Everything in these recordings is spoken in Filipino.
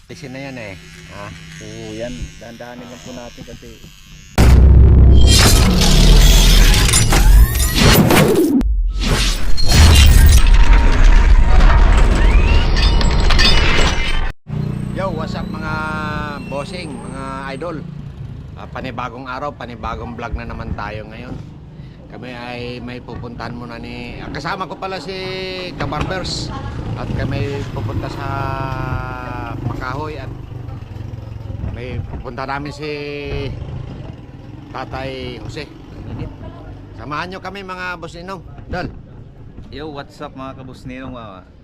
Isin na yan eh. Ah. So yan, dahan-dahanin lang po natin kasi Yo, what's up mga bossing, mga idol. Panibagong araw, panibagong vlog na naman tayo ngayon. Kami ay may pupuntahan muna ni... Kasama ko pala si Kabarbers. At kami pupunta sa Makahoy at may pupunta namin si Tatay Jose. Samahan nyo kami mga boss ninong. Dol. yo, what's up mga kabus ninong.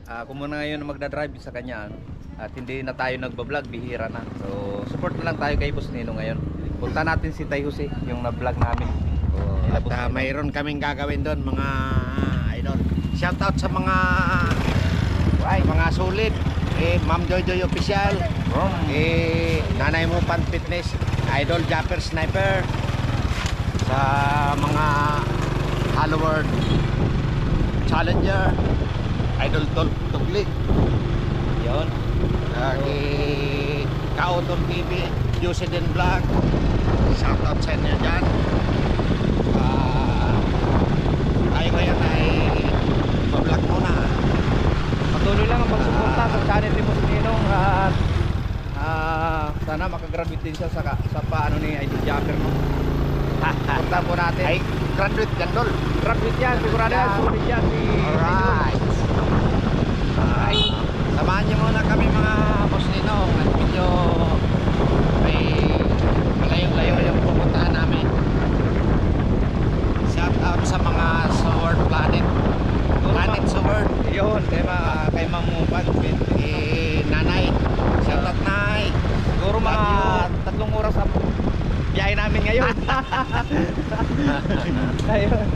Ako muna ngayon na magdadrive sa kanya at hindi na tayo nagbablog, bihira na. So support na lang tayo kay Boss Nino ngayon. Punta natin si Tay Jose, yung na-vlog namin. At mayroon kaming gagawin doon mga idol. Shout out sa mga solid. Ma'am Joy Official. Nanay mo Pan Fitness, Idol Japper Sniper. Sa mga Hello World Challenger, Idol Tugli. Yun. Lagi Kautol TV, Juseden Vlog. Shout out sa inyo dyan. Tayo ngayon ay mag-vlog muna. Patuloy lang ang pagsuporta sa channel ni Boss Ninong at sana makagraduate din siya sa paano ni Idol Japper mo. Punta po natin. Ay, graduate yan, Dol. Graduate yan, sigurado yan, sulit yan si Alright. Samahan niyo muna kami mga boss ninong. At medyo may malayo-layo yung pupuntahan namin. Shout out sa mga Sword Planet. Planet Sword. Yun, kay Ma'am Mupan. Nanay. Shout out, Nay. Siguro mga 3 oras ang biyahe namin ngayon. Ayun.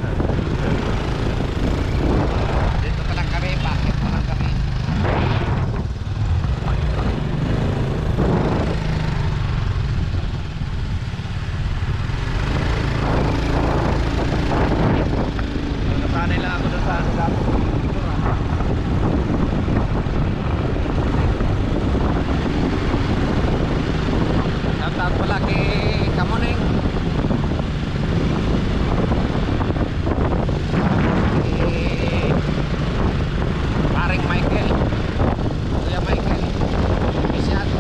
Dito pa lang kami. Bakit pa lang kami? Nasanay lang ako doon sa dapat. Shout out pala kay Kamuning. Paring Michael. Kuya Michael. Bisyado.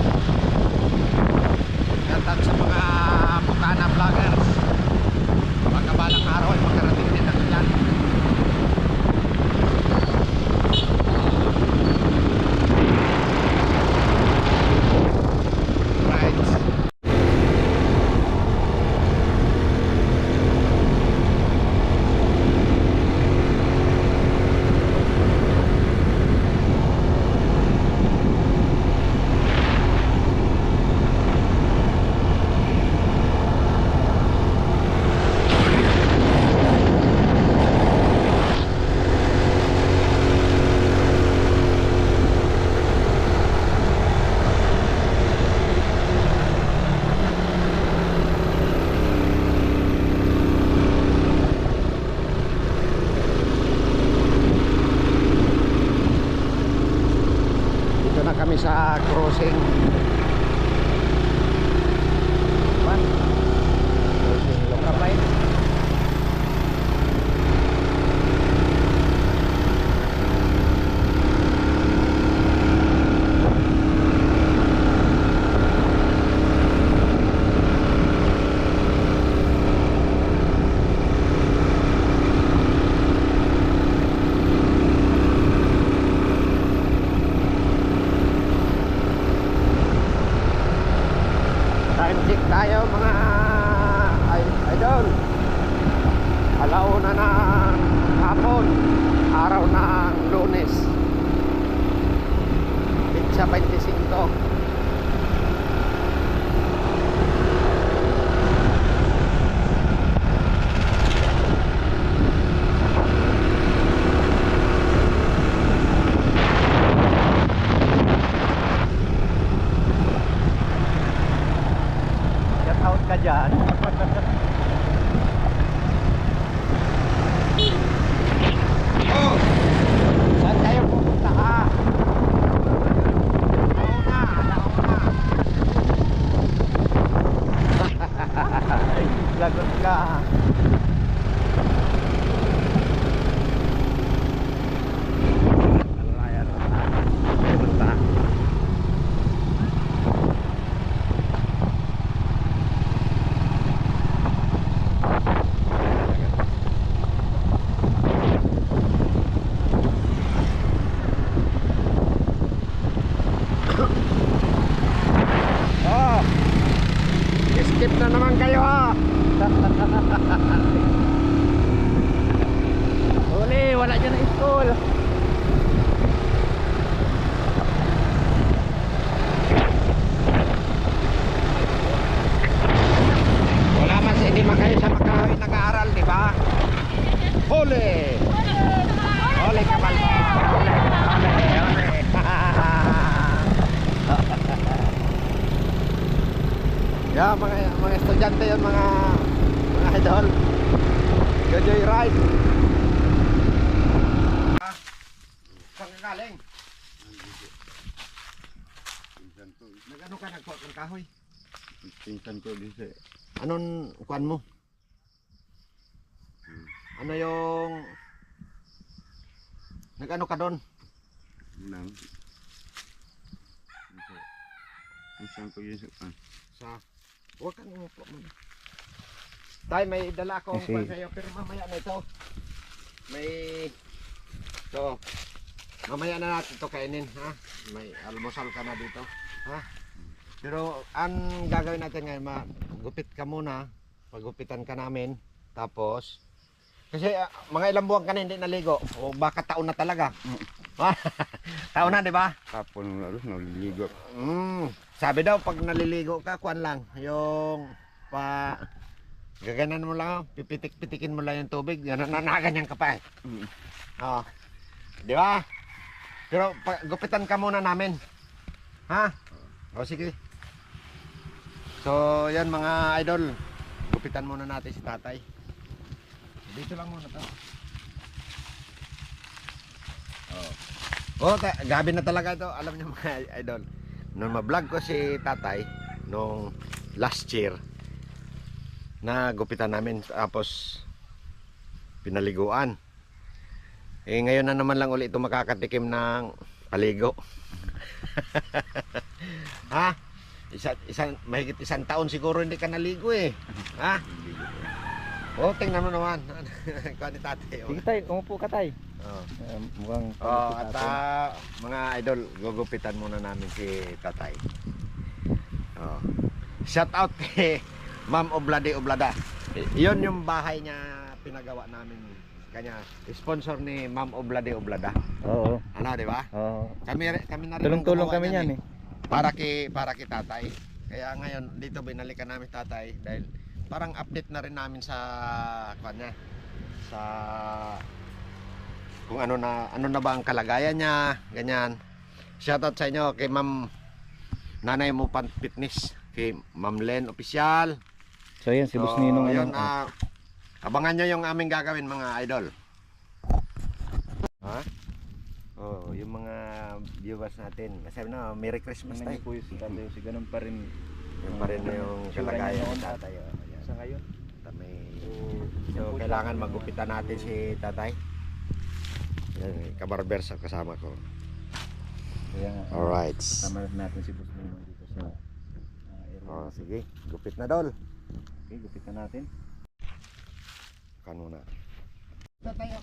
Shout out sa mga Bukana vloggers. Baka balang araw ay makarating din ako dyan. Right. Dito na kami sa crossing. Crossing Lokapay. wala dyan na school. Wala man hindi man kayo sa makahoy nag-aaral, di ba? Huli! Huli ka ba? Huli! Yeah, mga estudyante yun, mga idol. Joy ride. Saan ka galing? Nag-ano ka, nagkuha ng kahoy? Pinsan ko dito. Anong kuan mo? Ano yung nag-ano ka doon? Nang. Pinsan ko yun. Sa huwag kang umupo mo. Tay, may dala akong Kasi- kuan sa'yo pero mamaya na ito. May so mamaya na natin ito kainin, ha? May almusal ka na dito, ha? Pero ang gagawin natin ngayon, magupit ka muna. Pagupitan ka namin. Tapos kasi mga ilang buwan ka na hindi naligo o baka taon na talaga. Taon na, di ba? Kapon na rin, naliligo. Sabi daw pag naliligo ka, kuan lang, yung gaganan mo lang, pipitik-pitikin mo lang yung tubig, nanaganyan ka pa eh. Oo. Di ba? Pero gupitan ka muna namin. Ha? O sige. So, yan mga idol. Gupitan muna natin si tatay. Dito lang muna to. Gabi na talaga ito. Alam niyo mga idol. Nung ma-vlog ko si tatay nung last year, na gupitan namin tapos pinaliguan. Eh ngayon na naman lang ulit ito makakatikim ng paligo. Ha? Mahigit isang taon siguro hindi ka naligo eh. Ha? Oh, tingnan mo naman. Kuha ni tatay. Sige tay, umupo ka tay. Oh. Mukhang Oh, at mga idol, gugupitan muna namin si tatay. Oh. Shout out kay Ma'am Oblade Oblada. Iyon yung bahay niya pinagawa namin kanya. Sponsor ni Ma'am Oblade Oblada. Oo. Ano, di ba? Oo. Kami na rin Tulong-tulong ang gumawa kami niyan niyan eh. Para kay tatay. Kaya ngayon dito binalikan namin tatay dahil parang update na rin namin sa kanya. Sa kung ano na ba ang kalagayan niya, ganyan. Shoutout sa inyo kay Ma'am Nanay Mupan Fitness, kay Ma'am Len Official. So yan, si Boss Ninong yun, ano. abangan nyo yung aming gagawin mga idol. Ha? Oh, yung mga viewers natin. Sabi na, Merry Christmas tayo. po yung si tatay, si ganun pa rin. Yung pa rin na yung kalagayan noon ng tatay. Oh, ayan. Sa ngayon. So, kailangan magupitan natin si tatay. Yan, kabarber sa kasama ko. Kaya nga, Alright. tama natin si Boss Ninong dito sa area. Oh, sige, gupit na dol. Okay, gupitan natin. Kan muna. Tatay.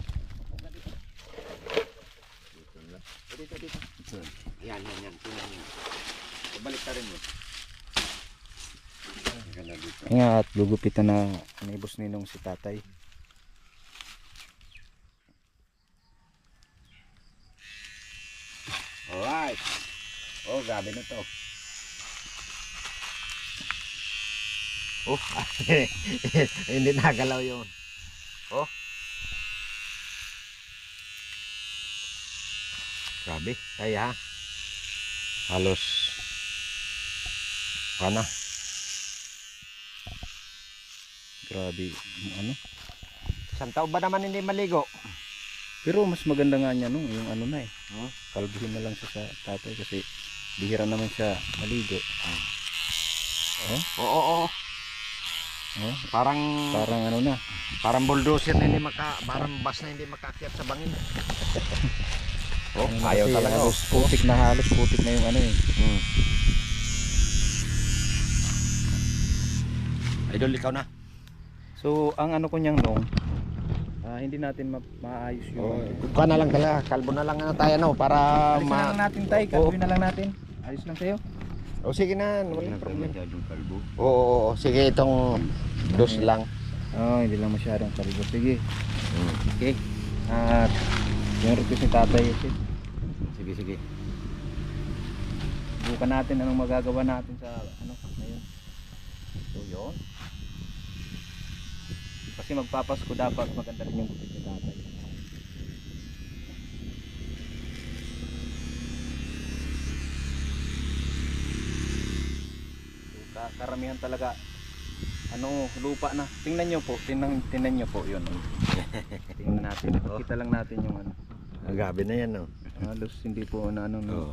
Dito. Yan. Tingnan mo. Balik ka rin mo. Ganda dito. Nga at gugupitan na ni Boss Ninong si tatay. Alright. Oh, grabe na to. Oh, hindi nagalaw yun. Oh. Grabe, kaya halos pana. Grabe, ano? Isang taon ba naman hindi maligo? Pero mas maganda nga niya nung yung ano na eh. Huh? Kalbuhin na lang siya sa tatay kasi bihira naman siya maligo. Oo. Oh, Parang parang ano na. parang bulldozer na hindi parang bus na hindi makaakyat sa bangin. Oh, Ano, ayaw kasi talaga. halos putik na yung ano eh. Idol, ikaw na. So ang ano ko niyang nung hindi natin maayos yung Kuha na lang talaga, kalbo na lang na tayo no para Alisin na lang natin tay, kalbuhin na lang natin. Ayos lang sa'yo. O sige na, walang problem. Masyadong kalbo. Oo, sige itong dos lang. Oh, hindi lang masyadong kalbo. Sige. Okay. At Yung request ni Tatay Jose. Sige, sige. Bukan natin anong magagawa natin sa ano ngayon. So yun. Kasi magpapasko dapat maganda rin yung gupit ni Tatay. So, karamihan talaga ano lupa na. Tingnan nyo po, tingnan nyo po yun. Tingnan natin. Kita lang natin yung ano. Ang gabi na yan, no? Halos hindi po na ano. Oo.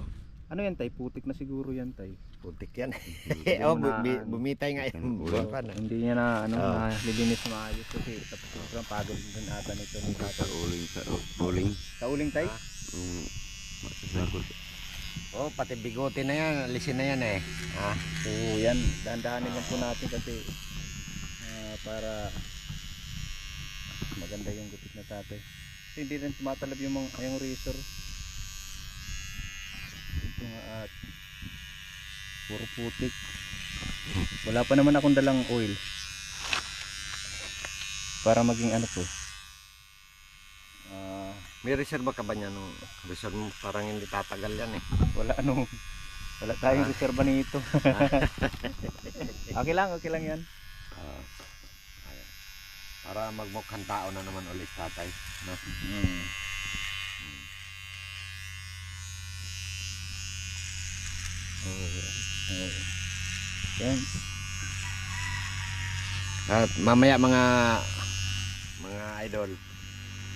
Ano yan tay? Putik na siguro yan tay. Putik yan. Hindi Oh, mo na, bumitay nga yung buwan pa na. Hindi niya na ano Oo. na lilinis na maayos kasi tapos sobrang pagod din ata nito ni Sa Tatay. uling, sa uling. Sa uling tay? Yung masasakot. Oh, pati bigote na yan, alisin na yan eh. Ah, So yan, dahan-dahanin lang po natin kasi para maganda yung gupit na Tatay. Kasi hindi rin tumatalab yung mga yung razor. Ito nga at puro putik. Wala pa naman akong dalang oil para maging ano po. may reserva ka ba niya nung reserve mo? Parang hindi tatagal yan eh. Wala tayong reserba nito. Okay lang yan. Ah, ayun. Para magmukhang tao na naman ulit tatay. No? Yan. At mamaya mga idol,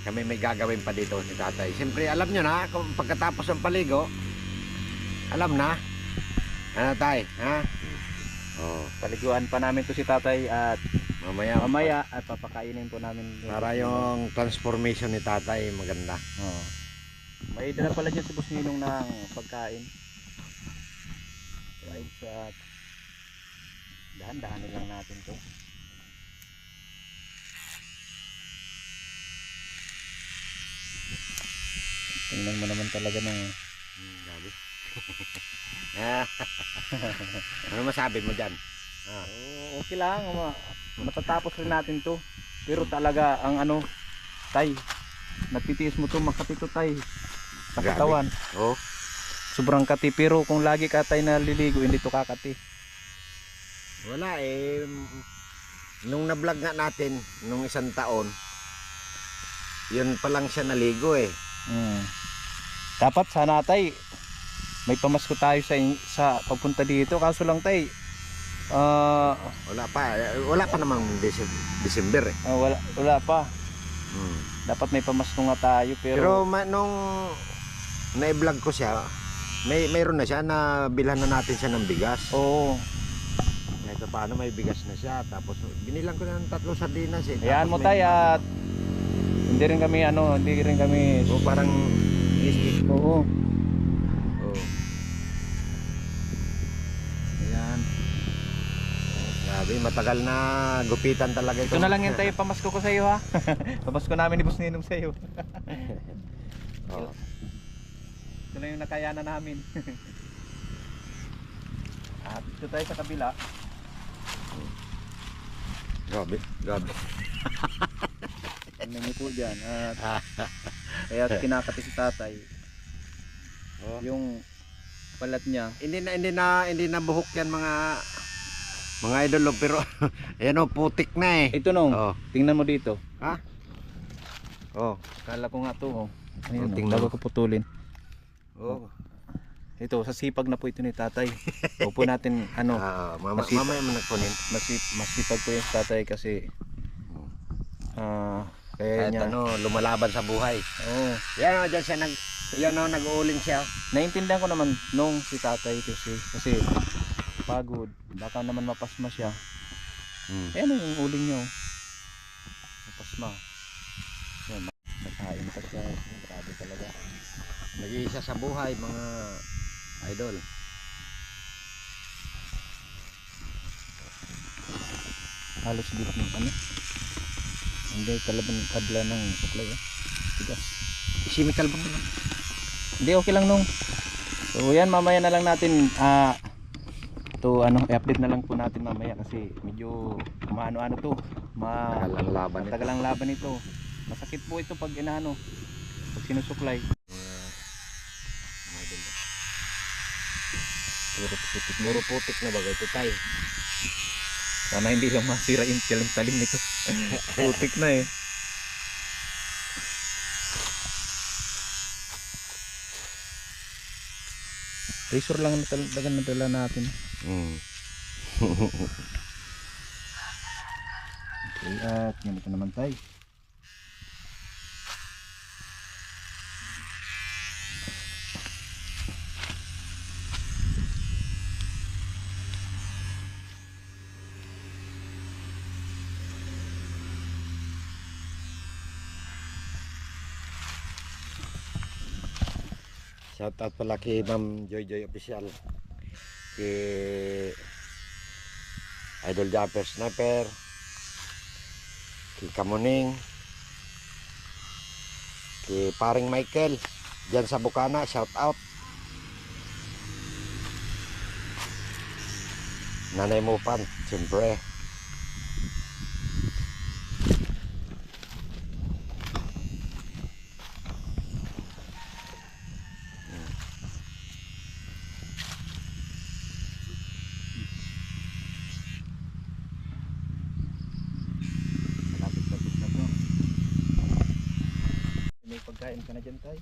kami may gagawin pa dito ni tatay. Siyempre alam nyo na, kung pagkatapos ng paligo, alam na. Ano tay? Ha? Oh, Paliguan pa namin to si Tatay at mamaya at papakainin po namin para yung transformation ni tatay maganda. oh. May dala pala dyan si Boss Ninong ng pagkain. Right at dahan-dahanin lang natin to. Tingnan mo naman talaga nung Gabi. Ano masabi mo dyan? okay lang matatapos rin natin to pero talaga ang ano tay natitiis mo to makati to tay sa Grabe. katawan Oh, sobrang kati pero kung lagi ka tay naliligo hindi to kakati. wala eh. Nung na-vlog nga natin nung isang taon, yun pa lang siya naligo eh. Dapat sana tay may pamasko tayo sa papunta dito kaso lang tay Wala pa namang December eh. wala pa Hmm. dapat may pamasko nga tayo Pero nung na-vlog ko siya, mayroon na siya na bilhan na natin siya ng bigas. oo Kahit paano may bigas na siya. Tapos binilang ko na ng 3 sardinas eh. hayaan Tapos mo may- tay at hindi rin kami O parang oo oh. ayan. Grabe, matagal na gupitan talaga ito. Ito na lang yan tayo pamasko ko sa iyo ha. Pamasko namin ni Boss Ninong sa iyo. Oh. Ito lang yung nakayanan namin. At dito tayo sa kabila. Grabe. Tingnan niyo po dyan. At kaya kinakati si Tatay. Oh. Yung balat niya. Hindi na buhok yan mga idol, pero ayan oh, putik na eh. Ito nung. Oh. Tingnan mo dito. Ha? Oh. Kala ko nga to. Oh. Ayun, tingnan bago mo. ko putulin. Oh. Ito, sa sipag na po ito ni Tatay. Opo natin, ano, masipag. Mamaya mo nagkunin. masipag po yung si Tatay kasi kaya Kahit niya. lumalaban sa buhay. Oo. Yan o, dyan siya nag-uuling siya. Naintindihan ko naman nung si Tatay kasi pagod. Baka naman mapasma siya. Ayan yung uling niya. Mapasma. Yan, nakain pa siya. Grabe talaga. Nag-iisa sa buhay, mga idol. Halos dito ng ano. Hindi kalaban kadla ng supply. Tigas. Chemical ba? Hindi, okay lang nung. So yan, mamaya na lang natin i-update na lang po natin mamaya kasi medyo maano-ano to. Matagal ang laban ito. Matagal ang laban ito. Masakit po ito pag inaano. Pag sinusuklay. Puro putik na bagay ito tayo. Sana hindi lang masira yung talim nito. Putik na eh. Razor lang ang nadala natin. Okay, at ganito naman tayo. Shout out pala kay Ma'am Joy Joy Official. Kay Idol Japper Sniper. Kay Kamuning. Kay Paring Michael. Diyan sa Bukana, shout out. Nanay Mupan, siyempre. Malapit-lapit na to. May pagkain ka na dyan tayo.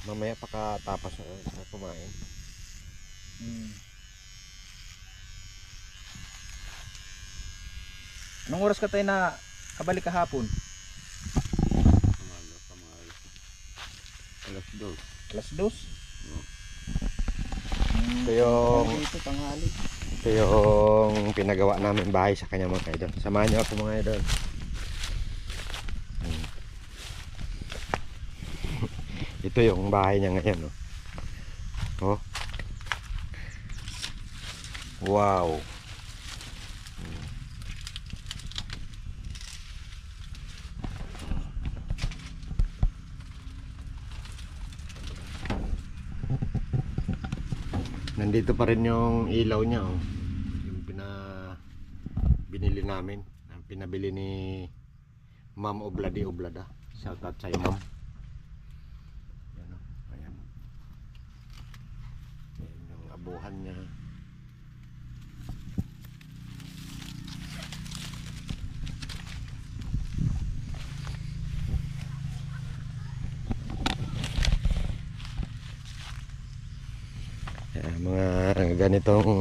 Mamaya pakatapos sa kumain. Anong oras ka tayo na kabalik kahapon? Alas 2. Alas 2? Ito yung Ito tanghali. Ito yung pinagawa namin bahay sa kanya mga idol. Samahan niyo ako mga idol. Ito yung bahay niya ngayon. Oh. Wow. Nandito pa rin yung ilaw niya, oh. Yung binili namin, ang pinabili ni Ma'am Obladi Oblada. Shout out sa iyo, Ma'am. Yan, oh. Ayan. Ayan yung abuhan niya. Mga ganitong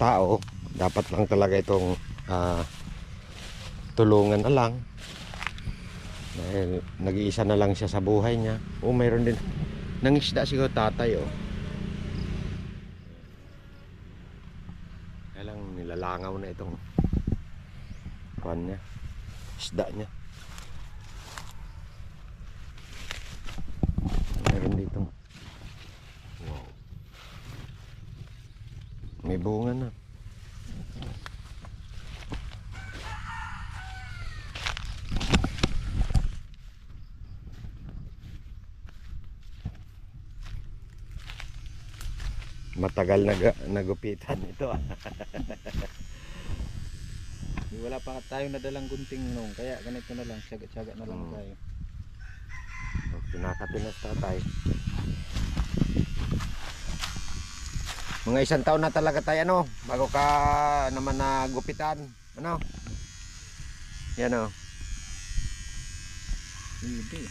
tao dapat lang talaga itong tulungan na lang dahil nag-iisa na lang siya sa buhay niya. Mayroon din nangisda siguro tatay, oh. Kaya lang nilalangaw na itong kuwan niya, isda niya. Meron dito. May bunga na. Matagal nagupitan ito. Wala pa tayong nadalang gunting nung, kaya ganito na lang, tiyaga-tiyaga na lang tayo. Pinakapinas tatay. Mga 1 taon na talaga tayo, ano, bago ka naman nagupitan, ano. Yan, oh. Hindi.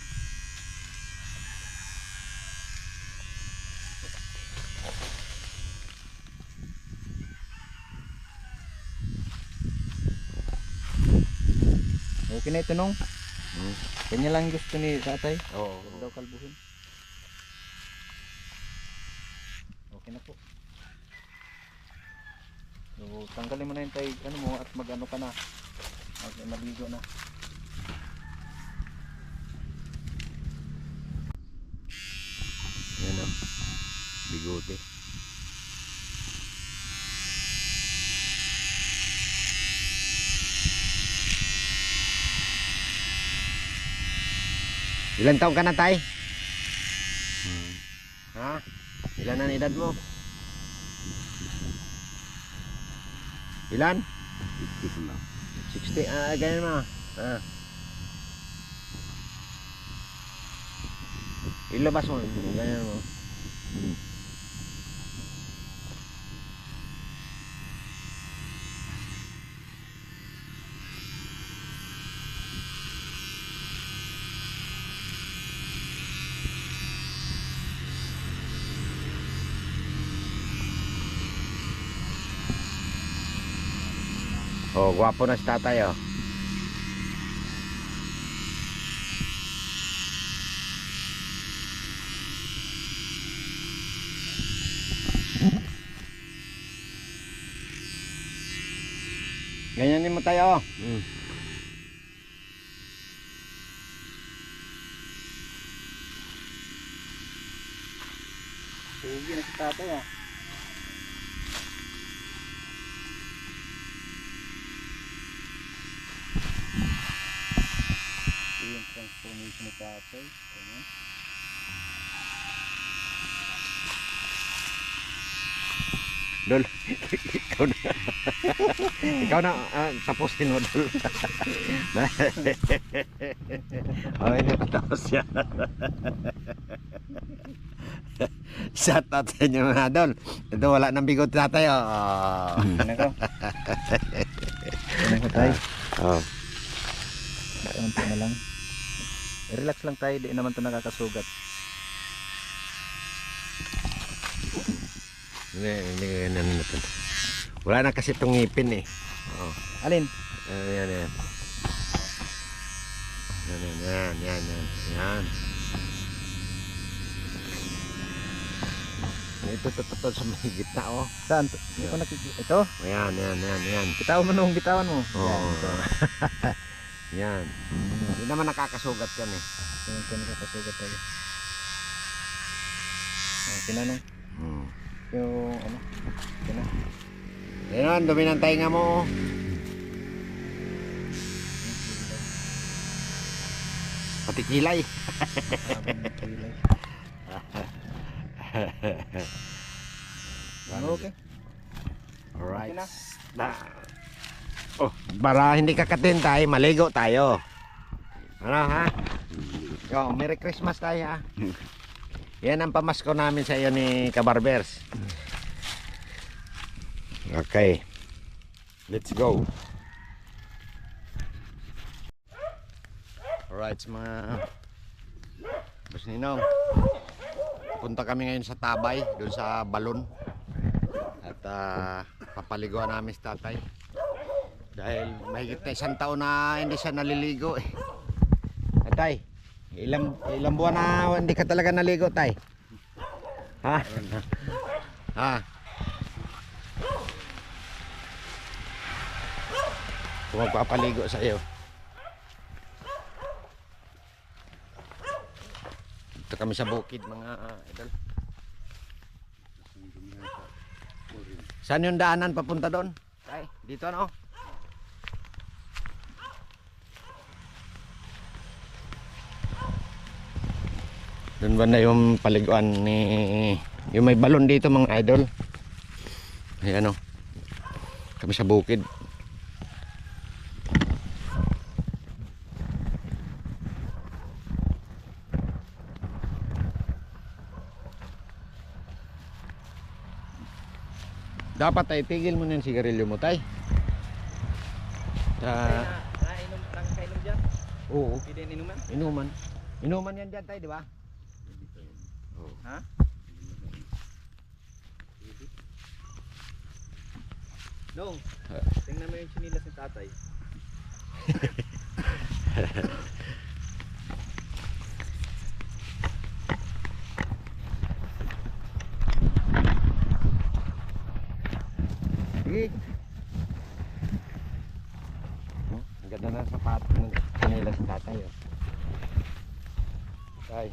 Okay na ito nung. Kanya lang gusto ni tatay. Oo. Huwag daw kalbuhin. Okay na po. So, tanggalin mo na yung tayo, ano mo, at mag-ano ka na. Magligo na. Yan, oh. Bigote. Ilan taon ka na, tay? Ha? Ilan ang edad mo? Ilan? 60 lang. 60, ganyan mo. Ilabas mo, ganyan mo. Oh, gwapo na si tatay, oh. Ganyanin mo tayo. Sige na si tatay ah. Ito yung transformation ni tatay. Ayan. Dol, ikaw na. Ikaw na, tapusin mo, Dol. Okay, nakatapos yan. Shout out sa inyo mga Dol. Ito, wala nang bigot tatay, oh. Ano ko? Ano ko tayo? Oh. Konti na lang. Relax lang tayo, di naman ito nakakasugat. Hindi ganyan na ito. Wala na kasi itong ngipin, eh. Oh. Alin? Yan, yan. Yan. Ito sa may gitna, oh. Saan? Hindi ko nakikita. Ito? Yan. Bitawan mo nung bitawan mo. Oo. Yan, ito. Yan. Hindi naman nakakasugat yan, eh. Ito nakakasugat tayo. Tinanong. Yung ano? Ito na. Yan, dumi ng tainga mo, oh. Pati kilay. Okay. Alright. Okay na. Oh, para hindi kakatin tayo, maligo tayo. Ano ha? Yo, Merry Christmas tayo, ha. Yan ang pamasko namin sa iyo ni Kabarbers. Okay. Let's go. Alright, mga Boss Ninong. Punta kami ngayon sa Tabay, doon sa Balon. At papaliguan namin si tatay. Dahil mahigit na 1 taon na hindi siya naliligo, eh. Tay, ilang buwan na hindi ka talaga naligo, tay? Ha? Ha? Kung magpapaligo sa iyo. Dito kami sa bukid, mga idol. Saan yung daanan papunta doon? Tay, dito ano? Doon ba na yung paliguan ni yung may balon dito, mga idol? Ayan, o. Kami sa bukid. Dapat ay tigil mo na yung sigarilyo mo, tay. Nainom lang kainom dyan? Oo. Pwede inuman? Inuman yan dyan, tay, di ba? Ha? Dong, tingnan mo yung chinilas ni tatay. Sige. Ang ganda na sapato ng kanilas tatay, oh. Tay.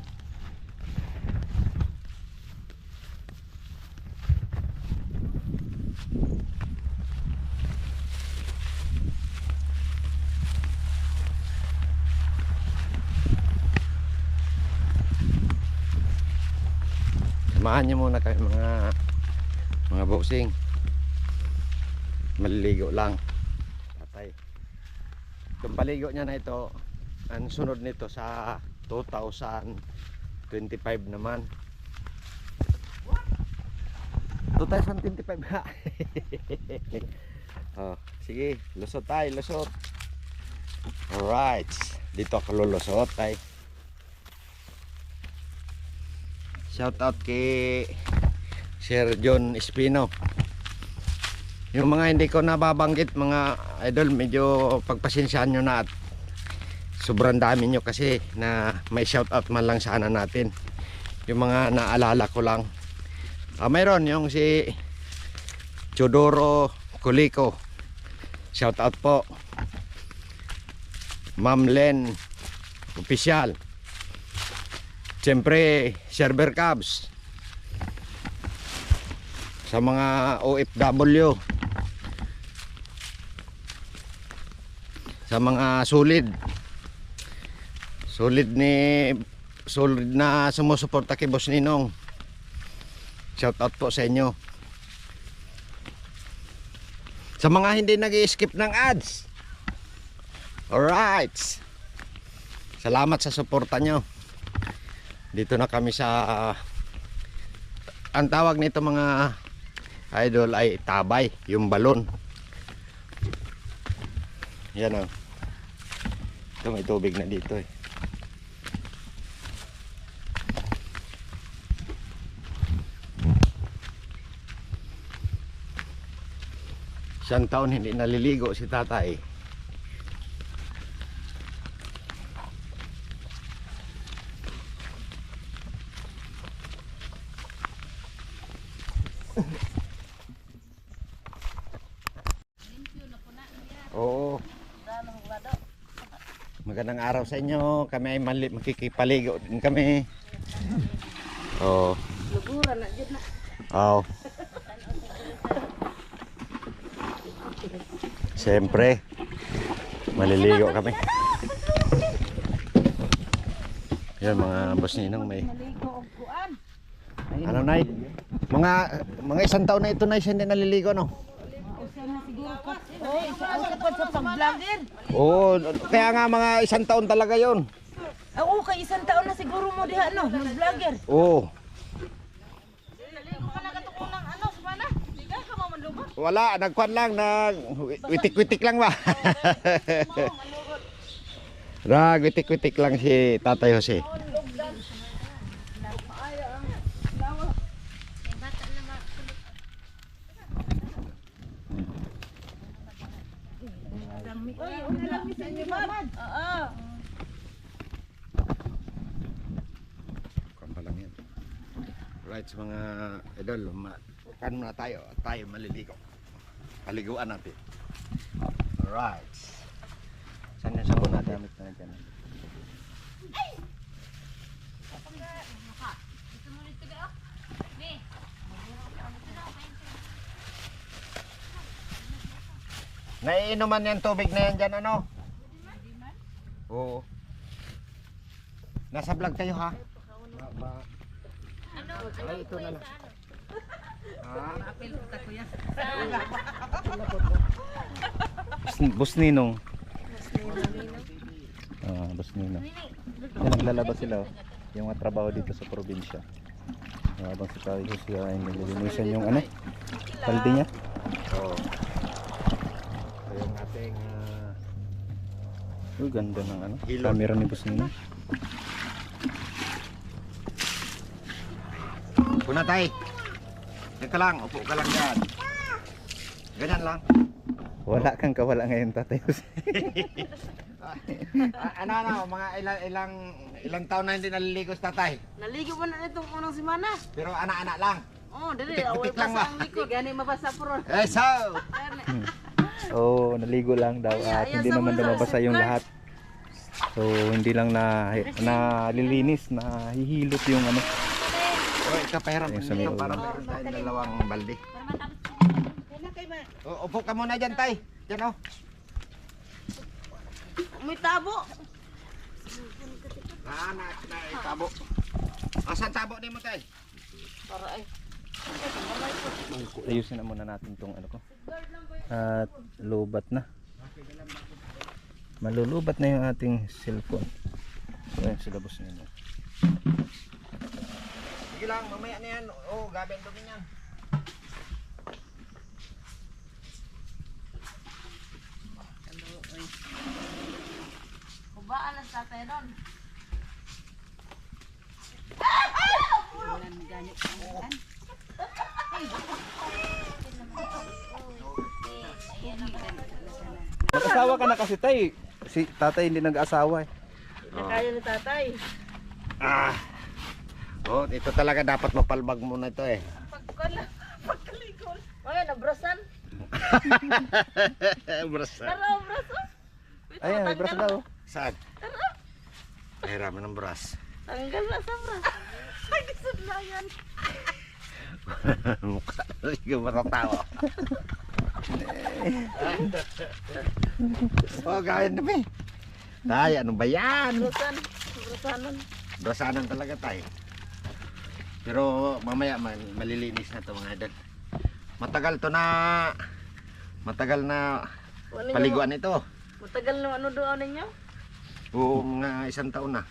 Samahan niyo muna kayo, mga bossing. Maliligo lang tatay. Itong paligo niya na ito, ang sunod nito sa 2000 25 naman. 2025 ha. Oh, sige, lusot tayo, lusot. Alright, dito ako lulusot tayo. Shout out kay Sir John Espino. Yung mga hindi ko nababanggit mga idol, medyo pagpasensyahan nyo na at sobrang dami nyo kasi na may shout out man lang sana natin. Yung mga naalala ko lang. Mayroon yung si Chodoro Kuliko. Shout out po. Ma'am Len Official. Siyempre Server Cubs. Sa mga OFW. Sa mga solid na sumusuporta kay Boss Ninong. Shout out po sa inyo. Sa mga hindi nag-i-skip ng ads. Alright. Salamat sa suporta nyo. Dito na kami sa ang tawag nito mga idol ay tabay, yung balon. Yan o. Ito may tubig na dito eh. Isang taon hindi naliligo si tatay. Oo. Magandang araw sa inyo. Kami ay makikipaligo din kami. Oo. Luguran na dyan na. Oo. Siyempre, maliligo kami. Yan mga Boss Ninong may. Maligo og kuan. Ano nay? Mga isang taon na ito na hindi naliligo no? Usa na siguro ka. Oh, usa pa sa pag-vlogger. Oo, kaya nga mga isang taon talaga yon. Oo, kay isang taon na siguro mo diha no, nag-vlogger. Oo. Naligo ka na katukong ng ano, subana? Di ka mo manlugot. Wala, nagkuhan lang na witik-witik lang ba? Witik-witik lang si Tatay Jose. Oy, una lang ni sa inyo, Mad. Oo. Kuhan pa lang yan. Right, mga idol, kan muna tayo at tayo maliligo. Paliguan natin. Alright. Saan yung sabon natin? Gamit na dyan. Naiinuman yan tubig na yan dyan ano? Oo. Nasa vlog kayo ha? Ay, ito na lang. Boss Ninong. Boss Ninong. Yan, naglalaba sila. Yung mga trabaho dito sa probinsya. Habang si Tay Jose ay nililinisan yung ano, paldi niya. Oo. Ito yung ating Ganda ng ano, Hilot. camera ni Boss Ninong. Kuna tay. Dito lang, upo ka lang dyan. Ganyan lang. Wala kang kawala ngayon, Tatay Jose. Ano, mga ilang taon na hindi naliligo si tatay. Naligo pa na itong unang semana. Pero anak-anak lang. Oh, dili Putik-putik away pa lang ba? sa ang likod. Gani mabasa pro. Eh, so! Oo, naligo lang daw at Ayan, hindi sa naman daw muna, mabasa yung safeguard. lahat. So, hindi lang nalilinis, nahihilot yung ano. Oh, ikapahiram Yung sa nito may para ulo. meron tayong dalawang balde. Kailan kay ma? Upo ka muna dyan, tay. Dyan, oh. May tabo. Na tabo. Asan tabo ni mo, tay? Para ay. Ayusin na muna natin tong ano ko. At lubat na. Malulubat na yung ating cellphone. So, ayan sila boss nila. Sige lang, mamaya na yan. Oo, gabi ang dumi niyan. Kubaan ang tatay doon. Mag-asawa ka na kasi tay. Si tatay hindi nag-asawa eh. Kaya ni tatay. Ah. Oh, ito talaga dapat mapalbag muna ito eh. Pagkalikol. Mga nabrasan. Brasa. Tara, braso. Ayan, may braso daw. Saan? Pahiraman ng bras. Tanggal na sa bras. Ay, gisod na yan. Mukha na sige matatawa. Oh, gaya na ba eh. Tay, ano ba yan? Brasan. Brasanan. Brasanan talaga tayo. Pero mamaya malilinis na to mga idol. Matagal na paliguan ito. Matagal na ano doon ninyo? Oo, mga 1 taon na.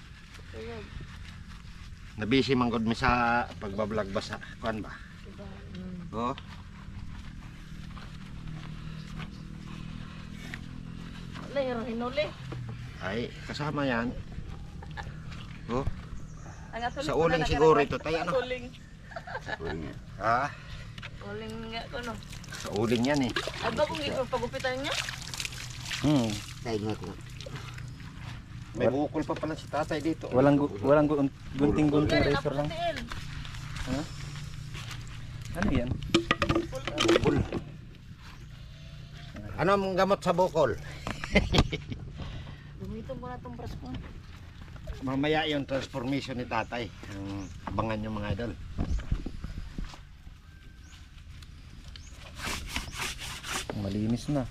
Ayan. Nabisi man gud mi sa pagbablog ba sa kuan ba? Oo. Wala yung hinuli. Ay, kasama yan. Oh, Ang atuling sa ko uling na siguro nagaragat. ito tayo ano? Uling. Ha? Uling nga ko no. Sa uling yan eh. Ay ba kung pagupitan niya? Tayo nga ko. May bukol pa pala si tatay dito. Walang gunting-gunting Yan, razor lang. naputiin. Ano yan? Bukol. Ano ang gamot sa bukol? Gumitom ko na itong brush ko. Mamaya yung transformation ni tatay. Ang abangan yung mga idol. Malinis na.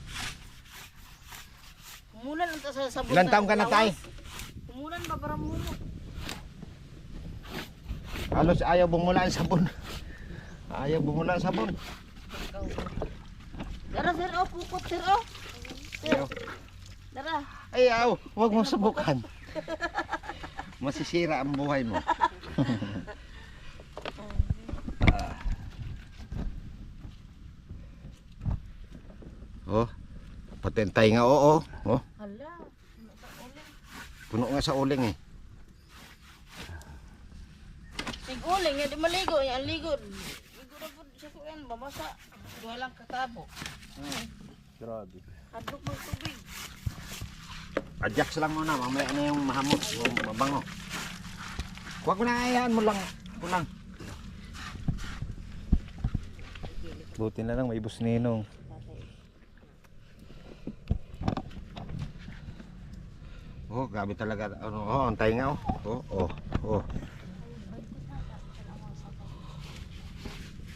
Kumulan lang sa sabon. Ilan taong ka na tay? Kumulan ba para mumo? Halos ayaw bumula ang sabon. Ayaw bumula ang sabon. Dara sir oh, pukot sir oh. Sir. Ayaw. Dara. Ayaw, huwag mo subukan. Masisira ang buhay mo. Oh, patentay nga oo. Oh, Hala. puno nga sa uling eh. Siguling ya di maligo ya ligo. Ligo na pud sa kuan babasa. Duha lang katabo. Grabe. Adlok ng tubig. Adjust lang muna, mamaya na yung mahamot, yung mabango. Huwag mo na ayahan mo lang. Kulang. Buti na lang may busninong. Oh, grabe talaga. Ano, oh, antay nga oh. Oh, oh, oh.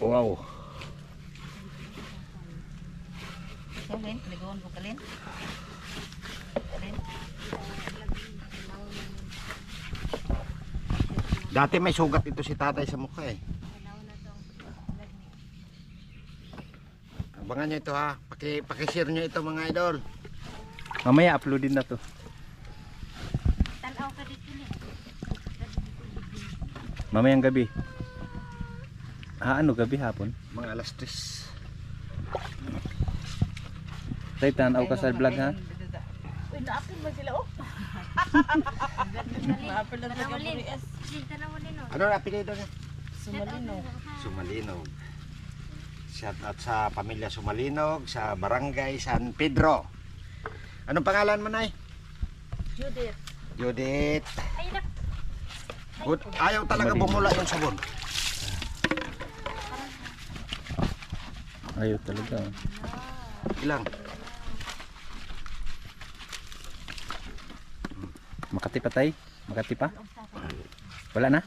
Wow. Kalin, ligon ko kalin. Kalin. Dati may sugat ito si tatay sa mukha eh. Abangan nyo ito ha. Pakishare nyo ito mga idol. Mamaya uploadin na to. Tanaw ka dito ni. Mamayang gabi. Ano gabi hapon? Mga alas 3. Tay tanaw ka sa vlog ha. Uy, naapil ba sila oh? Naapil lang sa Gabriel. Ano na apelido niya? Sumalino. Sumalinog. Shout out sa pamilya Sumalinog, sa barangay San Pedro. Anong pangalan mo, Nay? Judith. Judith. Good. Ayaw talaga bumula yung sabon. Ayaw talaga. Ilang? Makati pa tay? Makati pa? Wala na?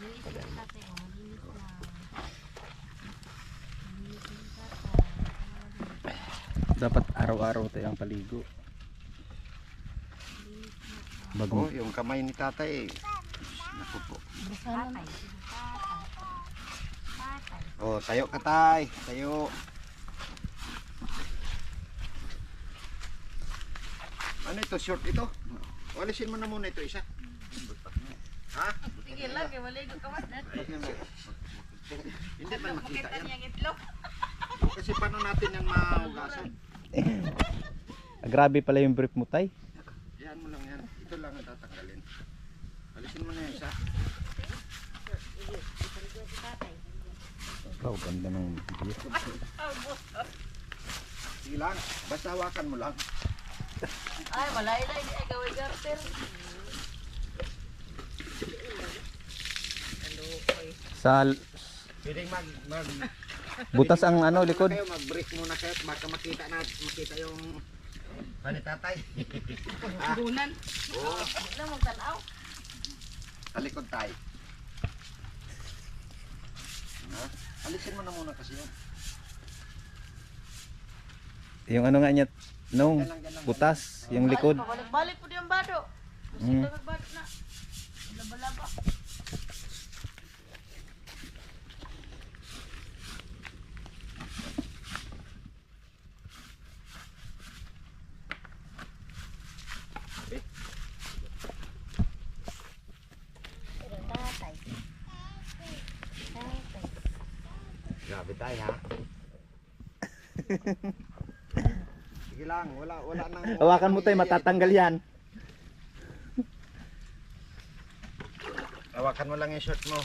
Dapat araw-araw tayo ang paligo. Oh, Bago. yung kamay ni tatay. Naku po. Oh, tayo ka tay. Tayo. Ano ito? Short ito? Walisin mo na muna ito isa. Ha? Sige lang, kay maligo ka mas. Hindi man makita yan. Yung itlog. Kasi paano natin yan mahugasan? Grabe pala yung brief mo, tay. Yan mo lang yan. Ito lang ang tatanggalin. Alisin mo na yung isa. Wow, ganda ng beef. Sige lang. Basta hawakan mo lang. Ay, malay-lay. Di ay gawin garter. Sa Pwedeng mag butas ang ano likod. kayo mag-break muna kayo baka makita yung tatay. Bunan. Oo, Huwag lang magtanaw. sa likod tayo. Ha? Alisin mo na muna kasi yun. Yung ano nga niya, nung Yan lang. butas, yung likod. Balik-balik po yung bado. Gusto Mm. na magbado na. Laba-laba. Grabe tayo ha. Sige lang, wala nang Hawakan mo tayo, matatanggal yan. Hawakan mo lang yung shirt mo.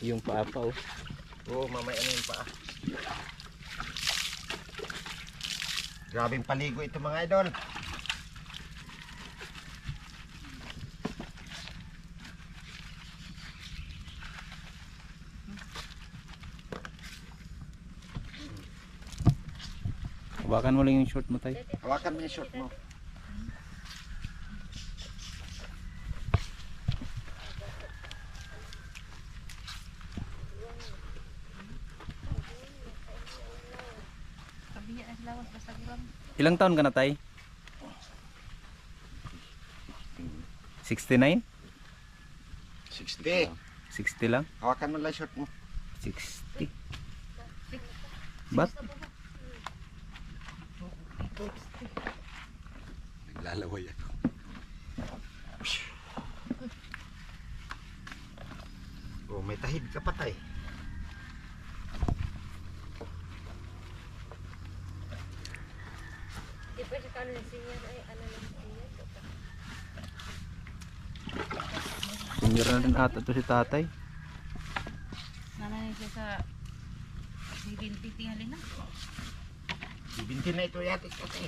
Yung paa pa oh. Oo, mamaya na yung paa. Grabing paligo ito mga idol. Hawakan mo lang yung short mo tayo. Hawakan mo yung shirt mo. Kabiya na sila. Basta kurang. Ilang taon ka na tay? 69? 60. 60 lang? Hawakan mo lang yung shirt mo. 60. Ba't? Naglalaway ako. Oh, may tahid ka pa tay. Di pa siya kanon siya ay ano lang siya. Senior na rin ata to si tatay. Nanay siya sa tingali na. Ibinti na ito yata ito tay.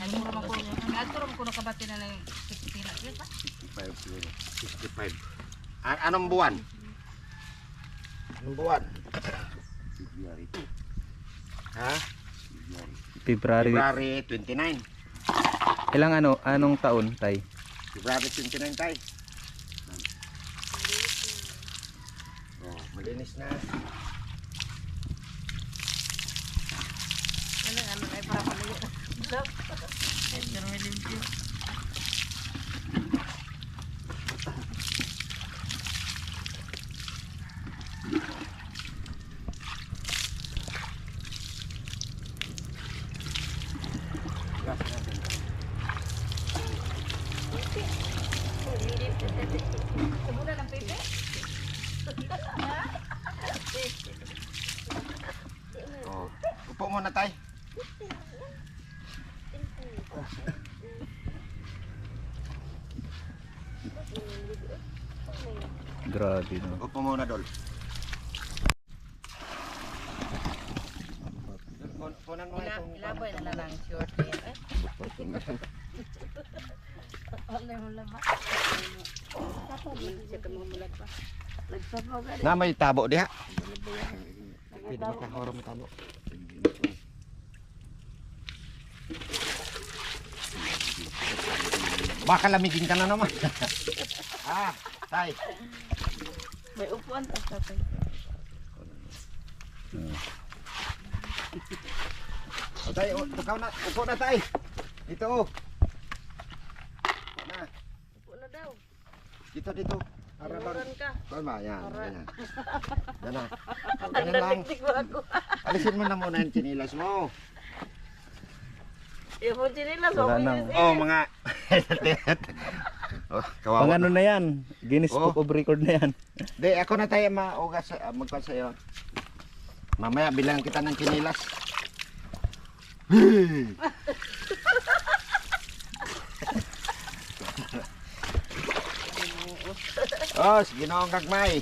Ano mo naman ko. Ano naman ko nakabati na ng 60 na. Yes ba? 65 siguro. 65. Anong buwan? Anong buwan? Ha? February. February 29. Ilang anong taon tay? February 29 tay. Oh, malinis na. Ano ay para palayo. Vlog. Pero may limpyo. Sebulan ng pepe? Oh, upo muna tay. Grabe no. Upo muna dol. Kunan mo itong Ilaboy na lang ang short eh. Wala mo lang ba? Siya tumulat pa. Nagsabaw ka. na may tabo diha. Pwede makahorom tabo. Baka lamigin ka na naman. Ah, tay. May upuan ta tatay. O tay, upo na tay. Dito. Upo na. Upo na daw. Dito. Harapan. Uran ka. Tama, yan. Para. Yan. Yan na. Ganyan lang. Nagtik ba ako? Alisin mo na muna yung chinilas mo. Yung mo chinilas. Wala nang- Oh, mga Oh, kawawa. Pang ano na yan, Guinness Oh. Book of Record na yan. Di, ako na tayo maugas, magpas sa'yo. Mamaya bilang kita ng kinilas. Oh, sige na akong gagmay.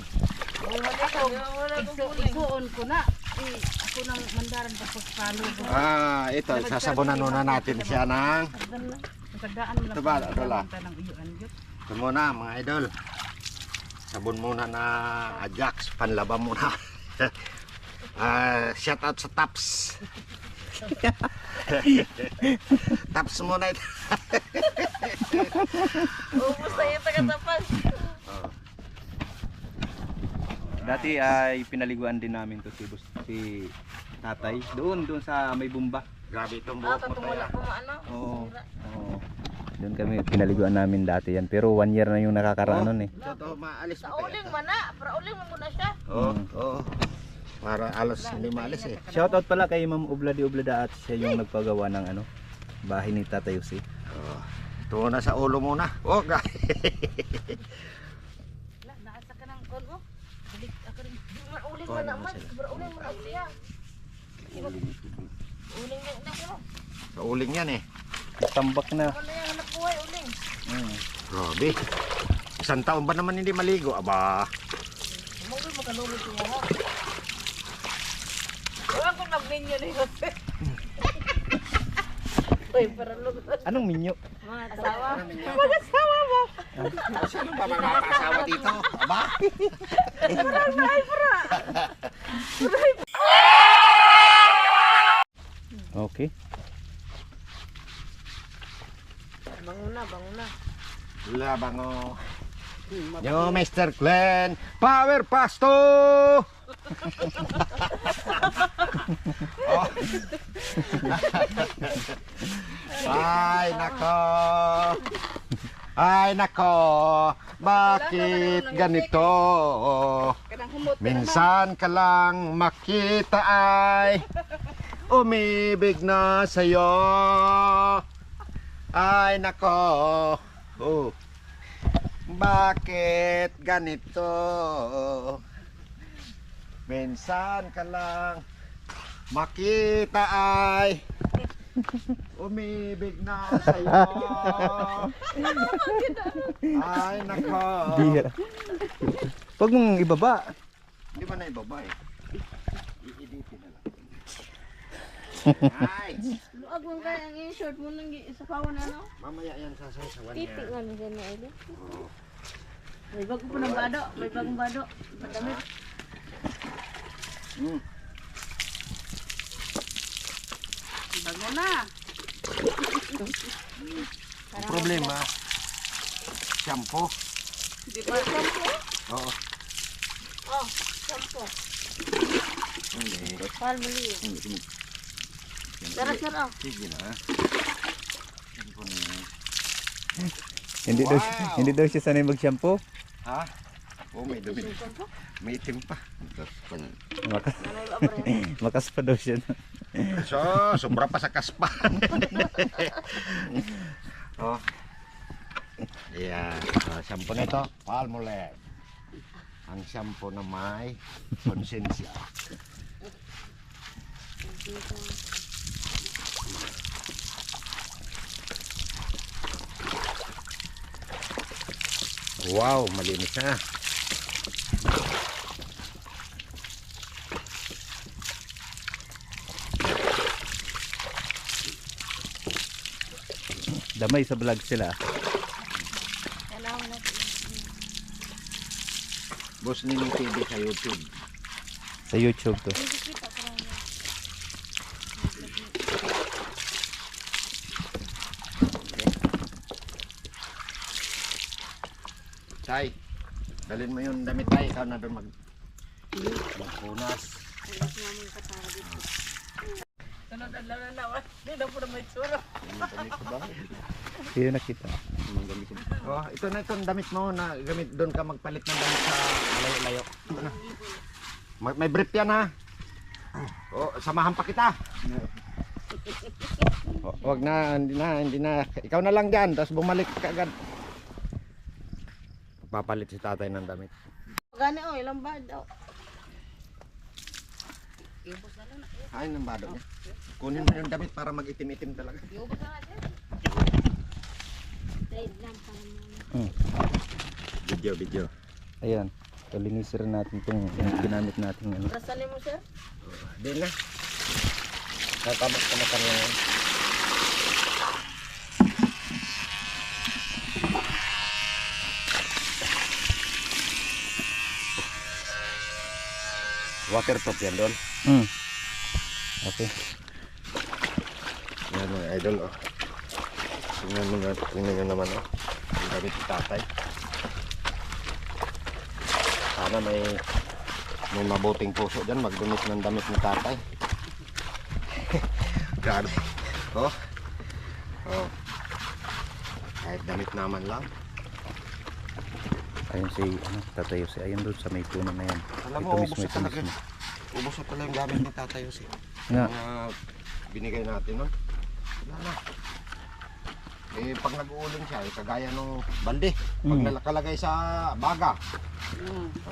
Isuon ko na. Ako nang mandaran pa pagpalo. Ito, sasabunan muna natin siya ng... Kasagdaan mo lang. Ito ba, Adola? Ng iyuan yun. Ito muna mga idol. Sabon muna na Ajax, panlaba muna. Shout out sa Taps. Taps muna ito. Ubus na yung taga-tapas. Dati ay pinaliguan din namin to si tatay. Doon sa may bumba. Grabe itong buhok mo Tatong wala tayo. ko maano. Oo. Oo. Doon kami pinaliguan namin dati yan. Pero 1 year na yung nakakaraan nun eh. Totoo, maalis Sa mo tayo. uling man na. Para uling mo muna siya. Oo, oo. Para alas hindi maalis eh. Shoutout pala kay Ma'am Obladi Oblada at siya yung nagpagawa ng ano, bahay ni Tatay Jose. Ito na sa ulo muna. Oh, Naasa ka ng kon mo. Balik ako rin. Uling mo naman. Para uling mo na siya. Uling na ko. sa uling yan eh. Tambak na. Ano yung hanap buhay uling? Grabe. 1 taon ba naman hindi maligo? Aba. Mungkin makalulog ko mo. Wala ko nag-menu ni Jose. Uy, para lugod. Anong minyo? Mga asawa. Mga asawa ba? Sino ba mga kasawa dito? Aba. Okay. Banguna, banguna. Labango. Yo, Mr. Glenn. Power Pasto! Oh. Ay, nako. Ay, nako. Bakit ganito? Kanang humot. Minsan ka lang makita ay umibig na sa'yo. Ay, nako. Oh. Bakit ganito? Minsan ka lang makita ay umibig na sa'yo. Ay, nako. Bihira. Huwag mong ibaba. Hindi ba na ibaba eh? I-edit na lang. Ay, Luag mo kaya ang i-short mo nang isapawan na no? mamaya yan sasawan Titik niya. nga niya na ilo. May bago pa ng bado. May bagong bado. Madamit. Bago na. Ang problema, shampoo. Di ba shampoo? Oo. Oh, shampoo. Pal mali. Tara sir oh. Sige na. Shampoo na yan. Hindi daw siya sanay mag-shampoo. Ha? Oh, may dumi. May itim pa. Makas, Ano lo ba rin? makas pa daw siya. So, sobra pa sa kaspa. Oh. Ayan. Shampoo na ito, Palmolive. Ang shampoo na may konsensya. Wow, malinis na. Damay sa vlog sila. Kailangan natin. Boss Nino TV sa YouTube. Sa YouTube to. Tay, dalhin mo yung damit tayo. Ikaw na doon magpunas. Sunod ang lalawan. Hindi na po na may tsura. Sino nakita? Oh, ito na itong damit mo na gamit doon ka magpalit ng damit sa layo-layo. Ano? May brief yan ha. Oh, samahan pa kita. Oh, wag na, hindi na. Ikaw na lang diyan, tapos bumalik ka agad. Papalit si tatay ng damit. Gani oh, ilang ba daw? Ibos na lang. Ay, ng bado niya. Kunin mo yung damit para mag-itim-itim talaga. Ibos na lang. Dahil lang para Video. Ayan. Kalinisin rin natin itong ginamit natin ano. Rasanin mo sir? Di na. Tatamak-tamakan lang yan. Waterproof yan doon. Okay. Yan mga idol, oh. Tingnan nyo naman, oh. Ang gamit ni tatay. Sana may mabuting puso dyan magdumit ng damit ni tatay. Grabe. Oh. Kahit damit naman lang. Ayun si tatayo si ayun doon sa may puno na yan. Alam mo, ubos na talaga. Ubos na pala yung gamit ni tatay Jose. Nga. Mga binigay natin, no? Wala na. Eh, pag nag-uuling siya, kagaya nung balde. Pag nalakalagay sa baga,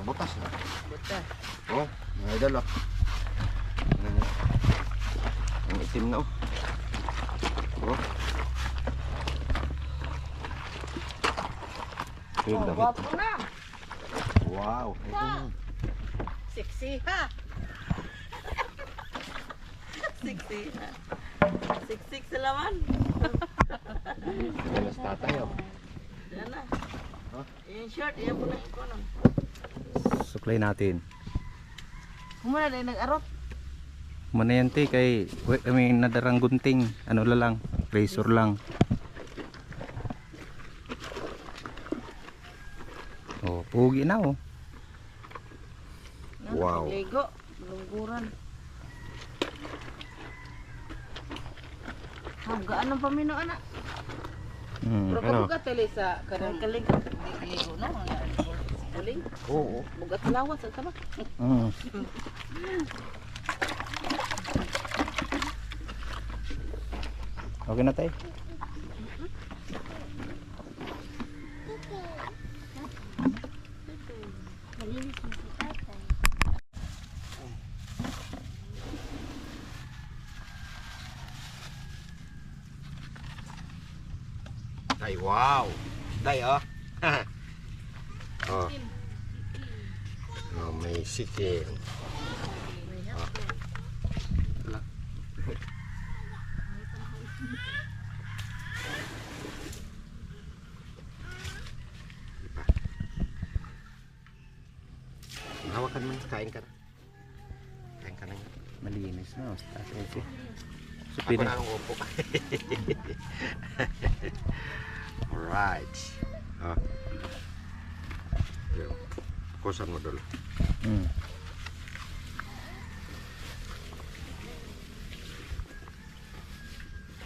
butas na. Buta. Oh, mga idol, oh. Ang itim na, oh. Oh. Ito yung Oh, damit. wapo na. Wow. Ito na. Sexy ha. Sexy ha. Siksik sa laman. Ito na sa tatay, oh. Yan na. Huh? Yung short, yan po na ikonon. Suklay natin. Kumuna na yung nag-arot. Manayante kay kami nadarang gunting. Ano lang, razor lang. Oh, pugi na oh. Wow. Ligo. Lungguran. Gaan ng pamino anak. Pero Ano? bugat tali sa kanang kalig. Ligo no. Kalig. Oo. Bugat lawas sa tabak. Okay na tayo. Ay, wow. Day, oh. Oh. Oh, may sikin. Oh. Wala. Iba. Hawakan mo, kain ka na. Kain ka na nga. Malinis na oh. Okay. So, Ako na ang upo. Alright. Oh. Yun. Kusan mo dulu.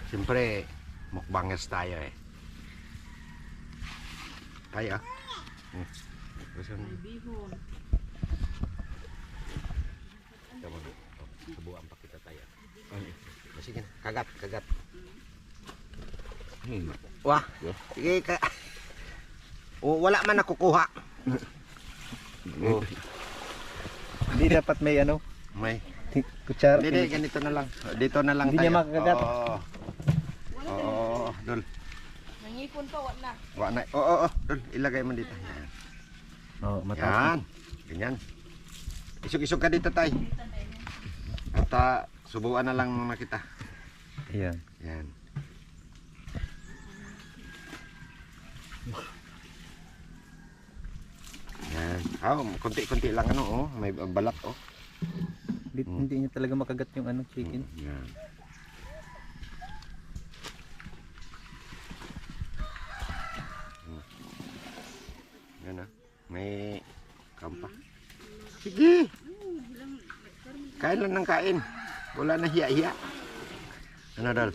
Siyempre, mukbangers tayo eh. Tayo ah. Kusan mo. Bihon. Subuan pa kita tayo. Sige na, kagat. Wah, sige ka. Oh, wala man nakukuha. Oh, Hindi dapat may ano, may. kutsara. Hindi, ganito na lang. Dito na lang Hindi tayo. niya makakagat. Oo, dul. Nangipon pa wala na. Wa na. Oo, dul. Ilagay mo dito. Yan. Oh, Yan. Ganyan. Isog-isog ka dito, tay. At subuan na lang muna kita. Ayan. Yan. Yan. Konti-konti lang ano, oh. May balat, oh. Hindi niya talaga makagat yung ano, chicken. Yan. Yan ah. May kampa. Sige. Kain lang ng kain. Wala na hiya-hiya. Ano dal?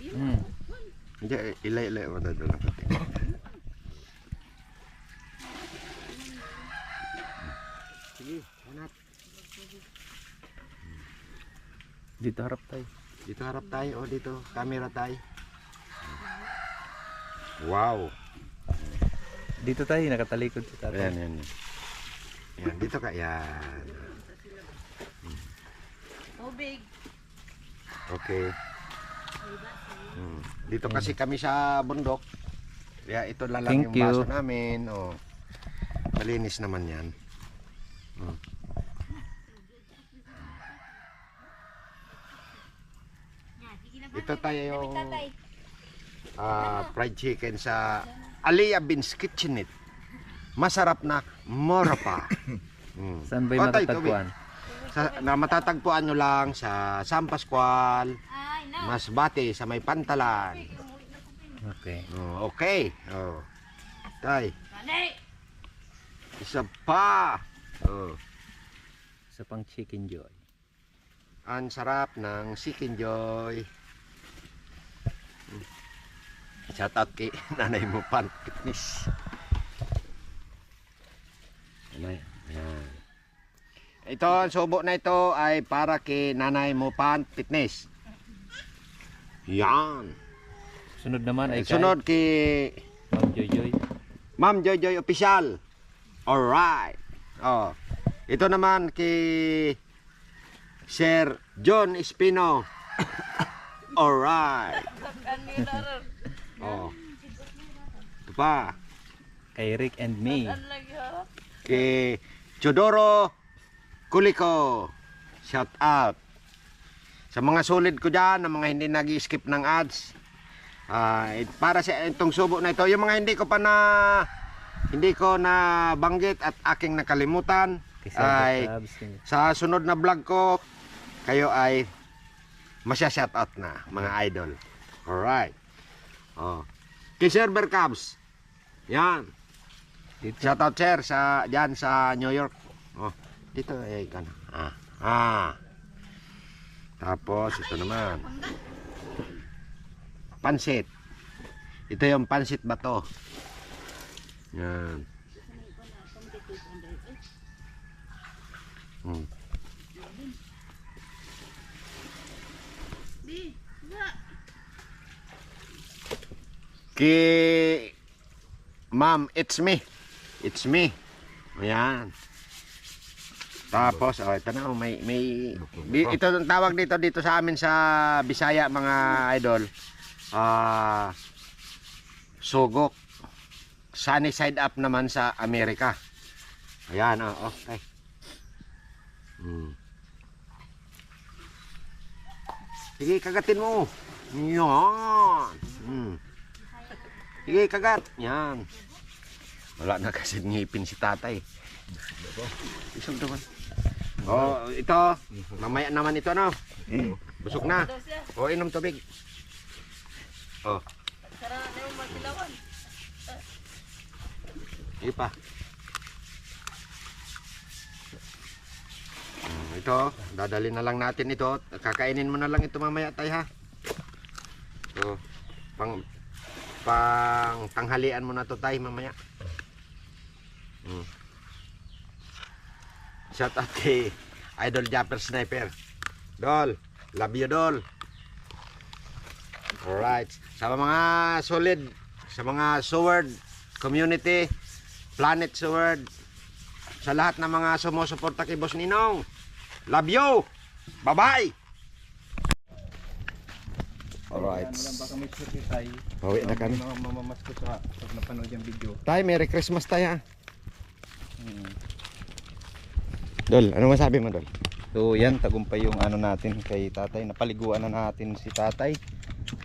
Hindi, ilay-ilay mo dal lang konti. Sige, hanap. Dito harap tayo. Dito harap tayo, oh dito, camera tayo. Wow. Dito tayo, nakatalikod si tatay. Ayan, ayan. Ayan, dito ka. Ayan. Tubig. Okay. Dito kasi kami sa bundok. Kaya ito lang Thank yung you. baso namin. Oh. Malinis naman yan. Ito tayo yung fried chicken sa Aliyah Beans Kitchenette. Masarap na, mura pa. Saan ba yung Oh, tay, matatagpuan? Matatagpuan nyo lang sa San Pascual, Masbate, sa may Pantalan. Okay. Oh, okay. Oh. Tay. Isa pa. Oh. Sa pang Chicken Joy. Ang sarap ng Chicken Joy. Shout out kay nanay mo Pan Fitness. Nanay. Yan. Ito, ang subo na ito ay para kay nanay mo Pan Fitness. Yan. Sunod naman ay Sunod kay Ma'am Joy Joy. Ma'am Joy Joy Official. Alright. Oh. Ito naman kay Sir John Espino. Alright. Oh. Ito pa. Kay Rick and me. Kay Chodoro Kuliko. Shout out. Sa mga solid ko dyan, na mga hindi nag-skip ng ads. Para sa itong subo na ito, yung mga hindi ko na banggit at aking nakalimutan ay sa sunod na vlog ko kayo ay masya-shoutout na mga idol. Alright. Oh. Kay Server Cubs. Yan. Shoutout sir sa diyan sa New York. Oh, dito ay kana. Tapos ito naman. Pansit. Ito yung pansit bato. Yan. Ki Ma'am, it's me. It's me. Ayan. Tapos, ito na, ito ang tawag dito sa amin sa Bisaya mga idol. Sugok. Sunny side up naman sa Amerika. Ayan, okay. Sige, kagatin mo. Yan. Sige, kagat. Yan. Wala na kasi ngipin si tatay. Isang naman. Oh, ito. Mamaya naman ito, no? Busog na. O, inom tubig. Oh. Sarap na yung magkilawan. Sige pa. Ito, dadali na lang natin ito. Kakainin mo na lang ito mamaya, tay, ha? So, pang tanghalian mo na to, tay, mamaya. Shout out kay Idol Japper Sniper. Dol, love you, Dol. Alright, sa mga solid, sa mga Sword community, Planet Sword, sa lahat ng mga sumusuporta kay Boss Ninong, love you. Bye-bye. Alright. Bawi na kami. Mamamas ko sa pag napanood yung video. Tay, Merry Christmas tayo, ha? Dol, ano masabi mo, Dol? So yan, tagumpay yung ano natin kay tatay. Napaliguan na natin si tatay.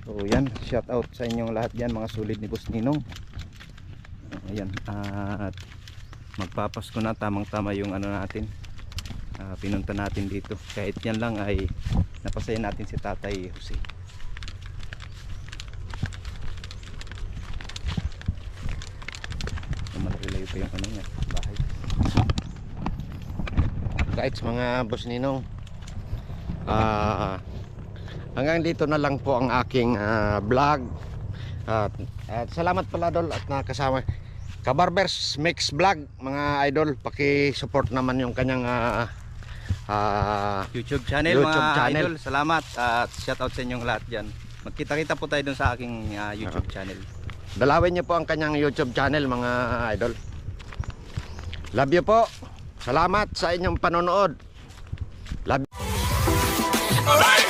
So yan, shout out sa inyong lahat dyan, mga solid ni Boss Ninong. Ayan, at magpapasko na, tamang tama yung ano natin, pinunta natin dito. Kahit yan lang ay napasaya natin si Tatay Jose. Malaki-layo pa yung ano niya, bahay. Guys, mga Boss Ninong, hanggang dito na lang po ang aking vlog. At salamat pala, Dol, at nakasama Kabarbers Mix Vlog, mga idol. Paki-support naman yung kanyang YouTube channel, YouTube mga channel. idol. Salamat at shout out sa inyong lahat dyan. Magkita-kita po tayo dun sa aking YouTube channel. Dalawin niyo po ang kanyang YouTube channel mga idol. Love you po. Salamat sa inyong panonood. Love you.